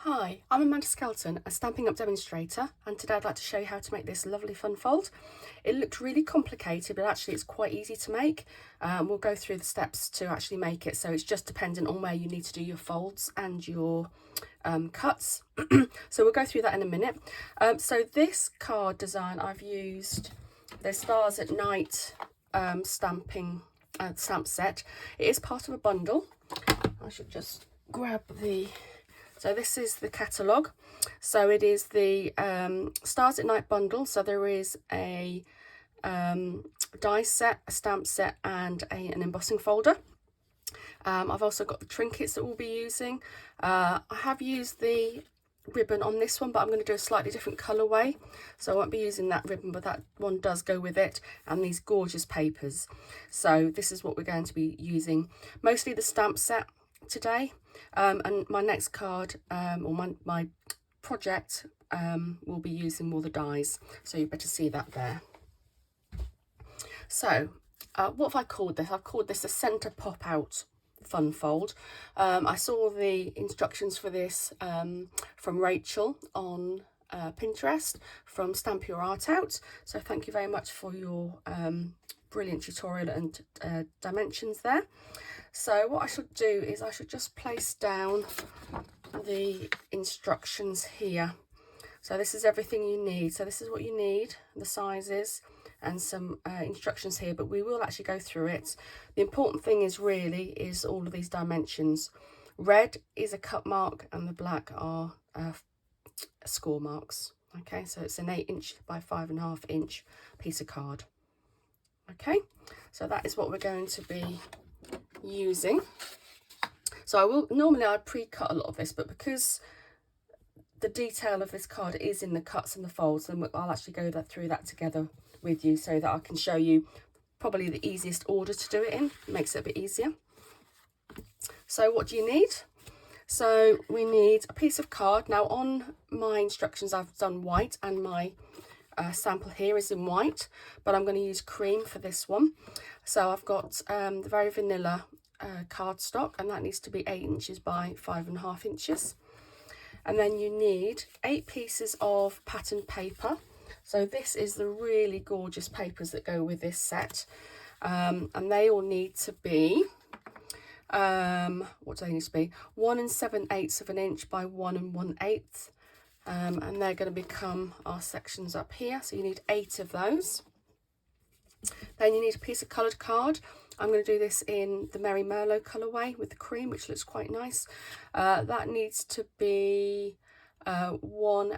Hi, I'm Amanda Skelton, a Stampin' Up demonstrator, and today I'd like to show you how to make this lovely fun fold. It looked really complicated, but actually it's quite easy to make. We'll go through the steps to actually make it, so it's just dependent on where you need to do your folds and your cuts. So we'll go through that in a minute. So this card design I've used the Stars at Night stamp set. It is part of a bundle. I should just grab the... So this is the catalogue. So it is the Stars at Night bundle. So there is a die set, a stamp set, and an embossing folder. I've also got the trinkets that we'll be using. I have used the ribbon on this one, but I'm going to do a slightly different colourway. So I won't be using that ribbon, but that one does go with it. And these gorgeous papers. So this is what we're going to be using. Mostly the stamp set today. And my next card or my project will be using more the dies, so you better see that there. So what have I called this? I've called this a centre pop out fun fold. I saw the instructions for this from Rachel on Pinterest from Stamp Your Art Out, so thank you very much for your brilliant tutorial and dimensions there. So what I should do is I should just place down the instructions here. So this is everything you need. So this is what you need, the sizes and some instructions here, but we will actually go through it. The important thing is all of these dimensions. Red is a cut mark and the black are score marks. Okay, so it's an 8" by 5.5" piece of card. Okay, so that is what we're going to be using. So I'd pre-cut a lot of this, but because the detail of this card is in the cuts and the folds, then I'll actually go through that together with you so that I can show you probably the easiest order to do it in. It makes it a bit easier. So what do you need? So we need a piece of card. Now on my instructions I've done white, and my sample here is in white, but I'm going to use cream for this one. So I've got the very vanilla cardstock, and that needs to be 8" by 5.5". And then you need 8 pieces of patterned paper. So this is the really gorgeous papers that go with this set, and they all need to be what do they need to be? 1 7/8 inch by 1 1/8. And they're going to become our sections up here. So you need 8 of those. Then you need a piece of coloured card. I'm going to do this in the Merlot colourway with the cream, which looks quite nice. That needs to be 1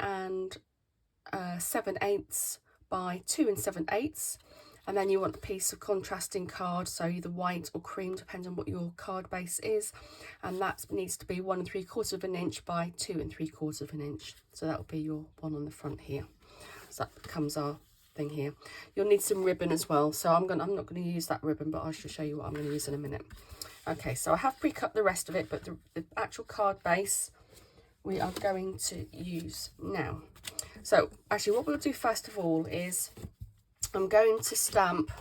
7/8 by 2 7/8. And then you want a piece of contrasting card, so either white or cream, depending on what your card base is. And that needs to be 1 3/4 inch by 2 3/4 inch. So that will be your one on the front here. So that becomes our thing here. You'll need some ribbon as well. So I'm not going to use that ribbon, but I shall show you what I'm going to use in a minute. Okay, so I have pre-cut the rest of it, but the actual card base we are going to use now. So actually what we'll do first of all is I'm going to stamp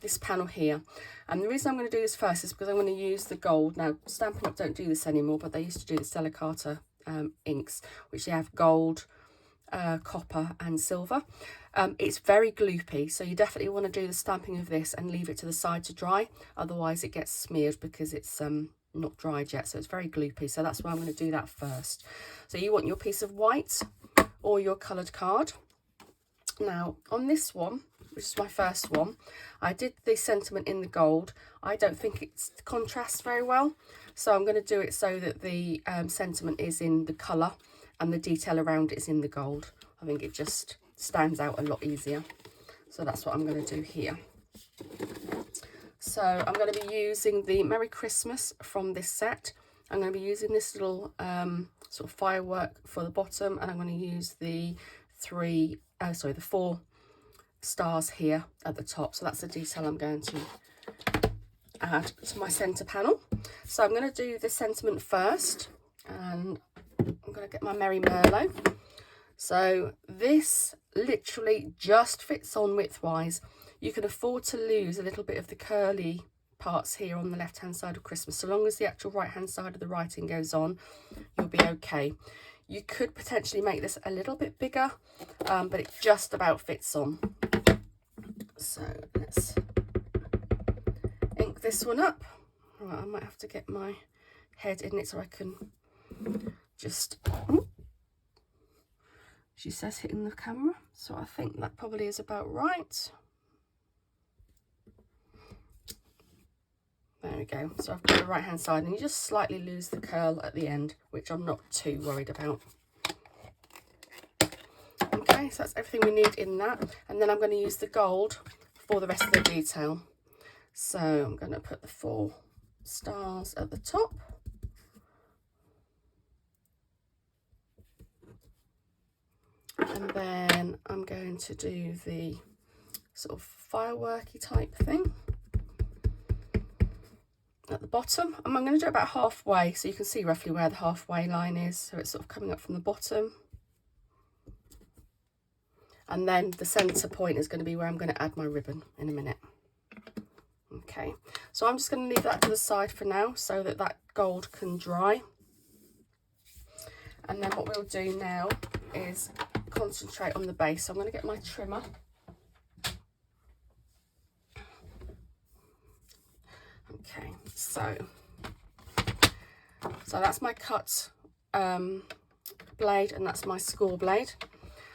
this panel here, and the reason I'm going to do this first is because I'm going to use the gold. Now Stampin' Up don't do this anymore, but they used to do the Stella Carter inks, which they have gold, copper and silver. It's very gloopy, so you definitely want to do the stamping of this and leave it to the side to dry, otherwise it gets smeared because it's not dried yet, so it's very gloopy. So that's why I'm going to do that first. So you want your piece of white or your coloured card. Now on this one, which is my first one, I did the sentiment in the gold. I don't think it contrasts very well, so I'm going to do it so that the sentiment is in the colour and the detail around it is in the gold. I think it just stands out a lot easier. So that's what I'm going to do here. So I'm going to be using the Merry Christmas from this set. I'm going to be using this little sort of firework for the bottom, and I'm going to use the 4 stars here at the top. So that's the detail I'm going to add to my centre panel. So I'm going to do the sentiment first, and I'm going to get my Merry Merlot. So this literally just fits on widthwise. You can afford to lose a little bit of the curly parts here on the left hand side of Christmas. So long as the actual right hand side of the writing goes on, you'll be okay. You could potentially make this a little bit bigger, but it just about fits on. So let's ink this one up. Right, I might have to get my head in it so I can just, she says hitting the camera, so I think that probably is about right. There we go. So I've got the right hand side, and you just slightly lose the curl at the end, which I'm not too worried about. Okay, so that's everything we need in that. And then I'm going to use the gold for the rest of the detail. So I'm going to put the 4 stars at the top. And then I'm going to do the sort of fireworky type thing at the bottom. And I'm going to do it about halfway, so you can see roughly where the halfway line is. So it's sort of coming up from the bottom. And then the centre point is going to be where I'm going to add my ribbon in a minute. Okay, so I'm just going to leave that to the side for now so that that gold can dry. And then what we'll do now is concentrate on the base. So I'm going to get my trimmer. Okay, so that's my cut blade, and that's my score blade.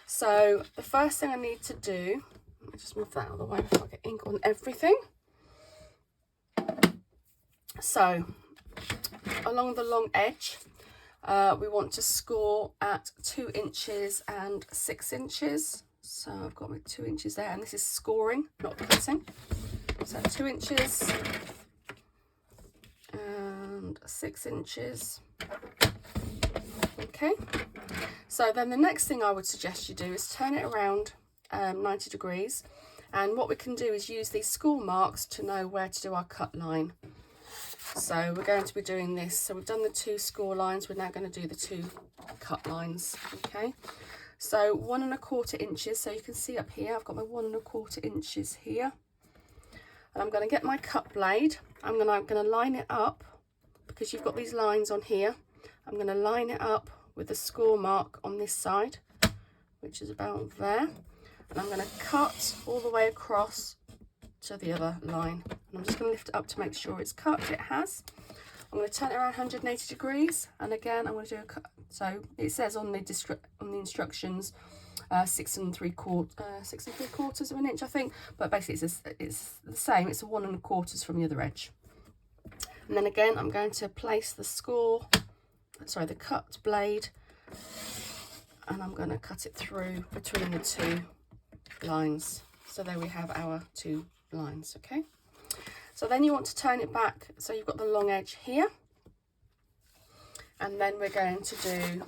So the first thing I need to do, let me just move that out of the way before I get ink on everything. So along the long edge, we want to score at 2 inches and 6 inches. So I've got my 2 inches there, and this is scoring, not cutting. So 2 inches and 6 inches. Okay, so then the next thing I would suggest you do is turn it around 90 degrees, and what we can do is use these score marks to know where to do our cut line. So we're going to be doing this. So we've done the 2 score lines, we're now going to do the 2 cut lines. Okay, so 1 1/4 inches. So you can see up here I've got my 1 1/4 inches here, and I'm going to get my cut blade. I'm going to line it up, because you've got these lines on here. I'm going to line it up with the score mark on this side, which is about there, and I'm going to cut all the way across to the other line. And I'm just going to lift it up to make sure it's cut. It has. I'm going to turn it around 180 degrees, and again I'm going to do a cut. So it says on the instructions 6 3/4 of an inch, I think, but basically it's the same. It's a 1 1/4 from the other edge. And then again I'm going to place the cut blade, and I'm going to cut it through between the 2 lines. So there we have our 2 lines. Okay, so then you want to turn it back, so you've got the long edge here, and then we're going to do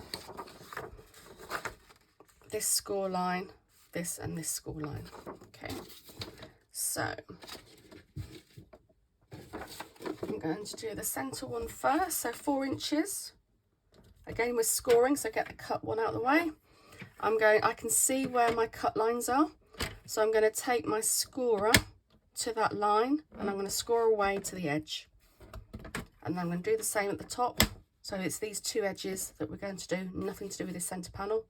this score line, this and this score line. Okay, so I'm going to do the centre one first, so 4 inches. Again, we're scoring, so get the cut one out of the way. I can see where my cut lines are, so I'm going to take my scorer to that line, and I'm going to score away to the edge. And then I'm going to do the same at the top. So it's these 2 edges that we're going to do, nothing to do with this centre panel.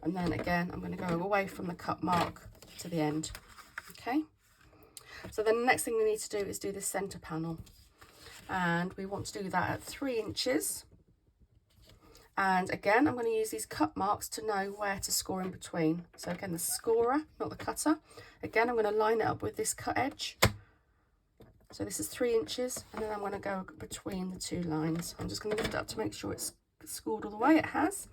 And then again, I'm going to go away from the cut mark to the end. Okay, so then the next thing we need to do is do this centre panel, and we want to do that at 3 inches. And again, I'm going to use these cut marks to know where to score in between. So again, the scorer, not the cutter. Again, I'm going to line it up with this cut edge. So this is 3 inches, and then I'm going to go between the 2 lines. I'm just going to lift it up to make sure it's scored all the way. It has.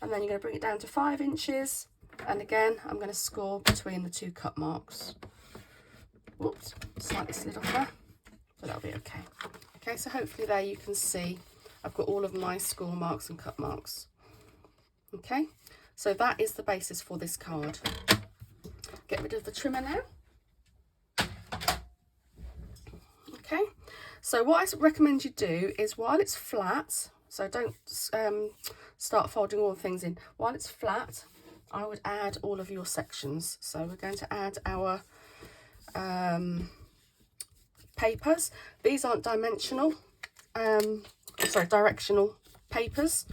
And then you're going to bring it down to 5 inches. And again, I'm going to score between the 2 cut marks. Whoops, slightly slid off there, but that'll be okay. Okay, so hopefully there you can see I've got all of my score marks and cut marks. Okay, so that is the basis for this card. Get rid of the trimmer now. Okay, so what I recommend you do is, while it's flat, so don't start folding all the things in, while it's flat, I would add all of your sections. So we're going to add our papers. These aren't directional papers,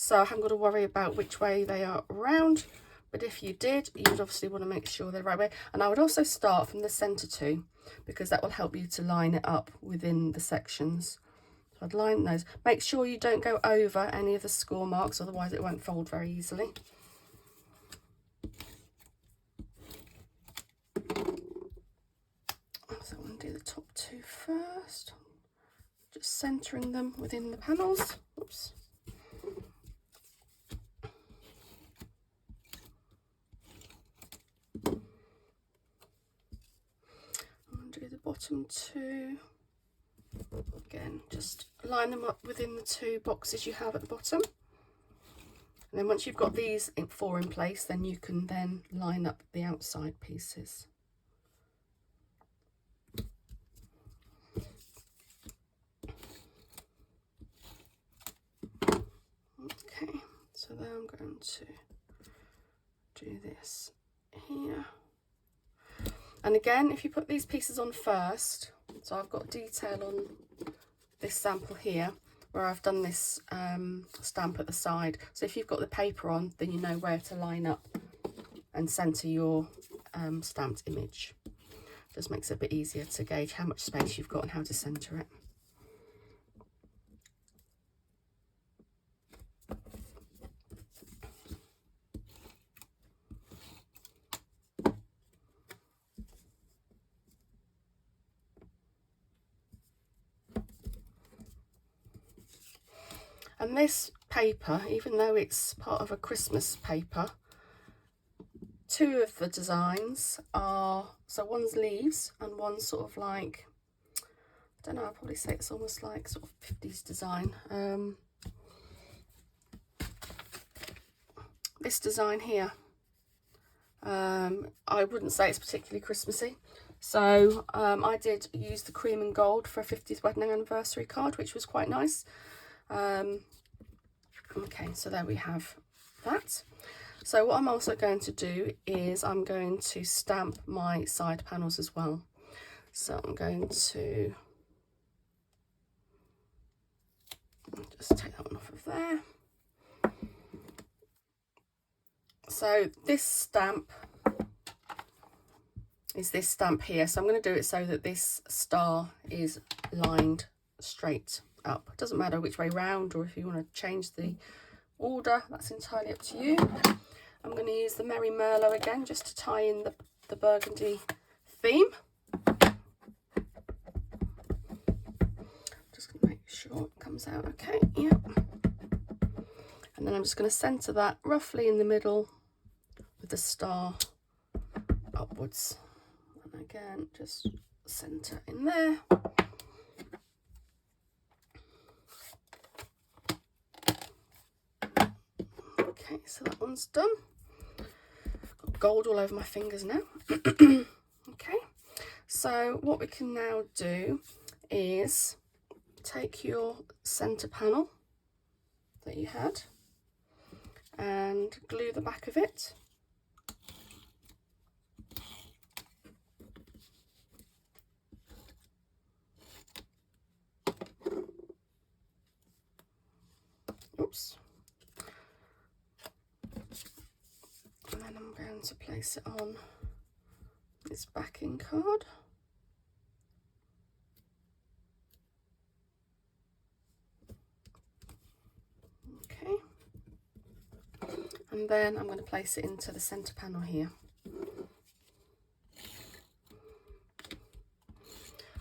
so I haven't got to worry about which way they are round. But if you did, you would obviously want to make sure they're the right way. And I would also start from the centre too, because that will help you to line it up within the sections. So I'd line those. Make sure you don't go over any of the score marks, otherwise it won't fold very easily. So I'm going to do the top two first. Just centering them within the panels. Oops. Do the bottom two. Again, just line them up within the two boxes you have at the bottom. And then once you've got these four in place, then you can then line up the outside pieces. Okay, so then I'm going to do this here. And again, if you put these pieces on first, so I've got detail on this sample here where I've done this stamp at the side. So if you've got the paper on, then you know where to line up and centre your stamped image. Just makes it a bit easier to gauge how much space you've got and how to centre it. And this paper, even though it's part of a Christmas paper, two of the designs are, so one's leaves and one's sort of like, I don't know, I'll probably say it's almost like sort of 50s design. This design here, I wouldn't say it's particularly Christmassy. So I did use the cream and gold for a 50th wedding anniversary card, which was quite nice. Okay, so there we have that. So what I'm also going to do is I'm going to stamp my side panels as well. So I'm going to just take that one off of there. So this stamp is this stamp here. So I'm going to do it so that this star is lined straight up. It doesn't matter which way round, or if you want to change the order, that's entirely up to you. I'm going to use the Merry Merlot again just to tie in the burgundy theme. Just going to make sure it comes out okay. Yep. And then I'm just going to centre that roughly in the middle with the star upwards. And again, just centre in there. Okay, so that one's done. Got gold all over my fingers now. Okay, so what we can now do is take your centre panel that you had and glue the back of it. Oops. And then I'm going to place it on this backing card. Okay. And then I'm going to place it into the centre panel here.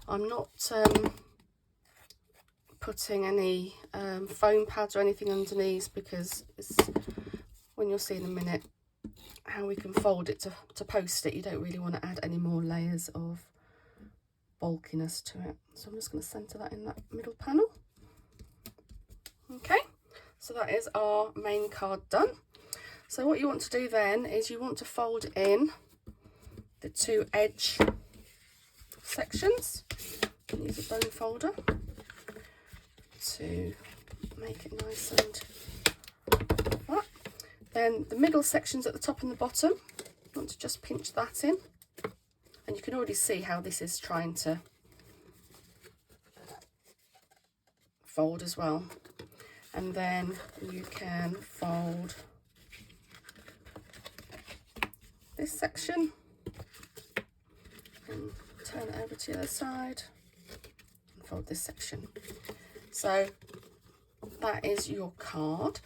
I'm not putting any foam pads or anything underneath, because it's, when you'll see in a minute how we can fold it to post it, you don't really want to add any more layers of bulkiness to it. So I'm just going to centre that in that middle panel. Okay, so that is our main card done. So what you want to do then is you want to fold in the two edge sections. Use a bone folder to make it nice and flat. Then the middle sections at the top and the bottom, you want to just pinch that in, and you can already see how this is trying to fold as well. and then you can fold this section and turn it over to the other side and fold this section. So that is your card.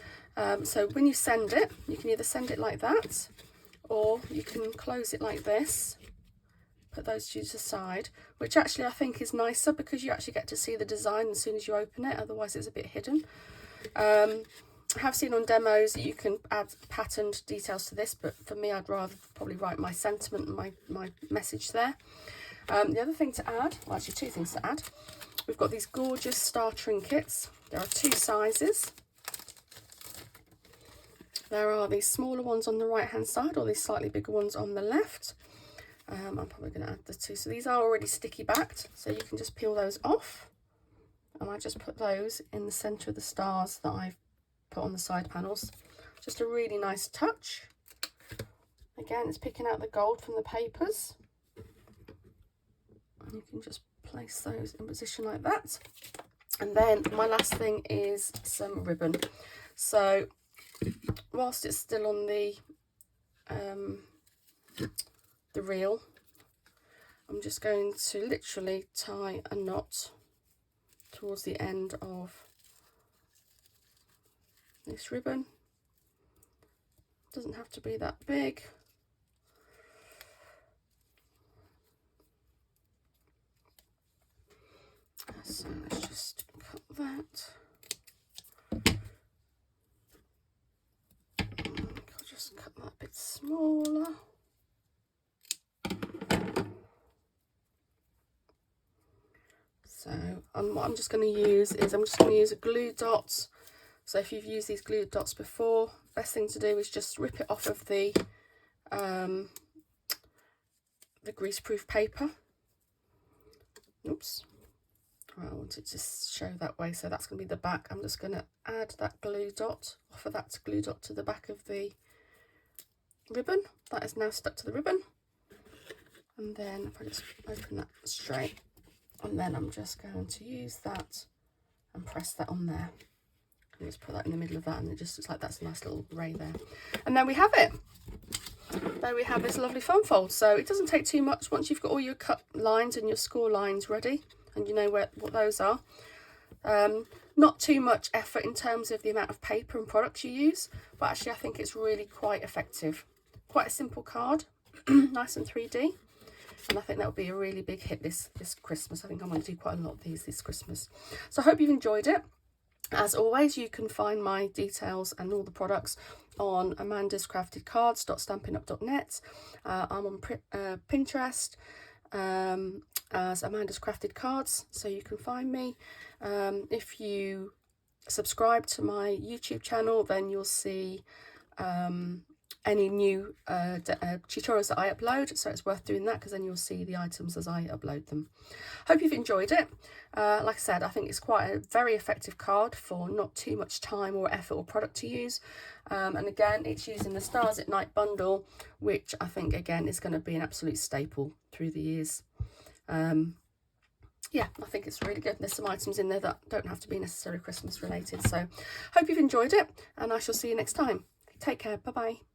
So when you send it, you can either send it like that, or you can close it like this, put those two to the side, which actually I think is nicer because you actually get to see the design as soon as you open it, otherwise it's a bit hidden. I have seen on demos that you can add patterned details to this, but for me I'd rather probably write my sentiment and my message there. The other thing to add, well actually two things to add, we've got these gorgeous star trinkets. There are two sizes. There are these smaller ones on the right hand side, or these slightly bigger ones on the left. I'm probably going to add the two. So these are already sticky backed, so you can just peel those off. And I just put those in the centre of the stars that I've put on the side panels. Just a really nice touch. Again, it's picking out the gold from the papers. And you can just place those in position like that. And then my last thing is some ribbon. So whilst it's still on the reel, I'm just going to literally tie a knot towards the end of this ribbon. Doesn't have to be that big. So let's just cut that. I'll just cut that a bit smaller. So what I'm just going to use is a glue dot. So if you've used these glue dots before, best thing to do is just rip it off of the greaseproof paper. Oops. I wanted to show that way, so that's going to be the back. I'm just going to add that glue dot, offer that glue dot to the back of the ribbon. That is now stuck to the ribbon. And then if I just open that straight, and then I'm just going to use that and press that on there. And just put that in the middle of that, and it just looks like that's a nice little ray there. And there we have it. There we have this lovely fun fold. So it doesn't take too much once you've got all your cut lines and your score lines ready, and you know what those are. Not too much effort in terms of the amount of paper and products you use, but actually I think it's really quite effective. Quite a simple card, nice and 3D. And I think that will be a really big hit this Christmas. I think I'm going to do quite a lot of these this Christmas. So I hope you've enjoyed it. As always, you can find my details and all the products on amandascraftedcards.stampinup.net. I'm on Pinterest as Amanda's Crafted Cards, so you can find me. If you subscribe to my YouTube channel, then you'll see any new tutorials that I upload, so it's worth doing that because then you'll see the items as I upload them. Hope you've enjoyed it. Like I said, I think it's quite a very effective card for not too much time or effort or product to use. And again, it's using the Stars at Night bundle, which I think again is going to be an absolute staple through the years. Yeah, I think it's really good. There's some items in there that don't have to be necessarily Christmas related. So hope you've enjoyed it, and I shall see you next time. Take care. Bye bye.